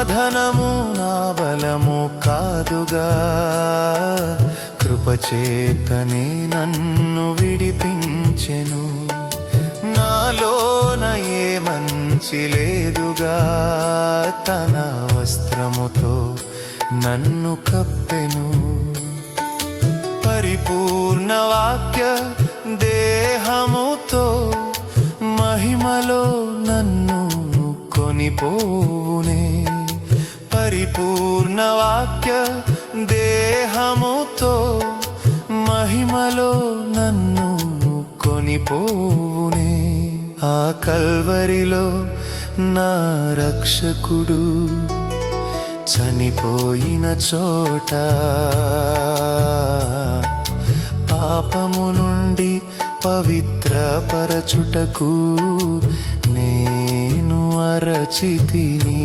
ధనము నా బలము కాదుగా, కృపచేతనే నన్ను విడిపించెను. నాలోన ఏ మంచి లేదుగా, తన వస్త్రముతో నన్ను కప్పెను. పరిపూర్ణ వాక్య దేహముతో మహిమలో నన్ను కొనిపోవునే. పరిపూర్ణ వాక్య దేహముతో మహిమలో నన్ను కొనిపోవునే. ఆ కల్వరిలో నా రక్షకుడు చనిపోయిన చోట, పాపము నుండి పవిత్రపరచుటకు నేను అరచితిని.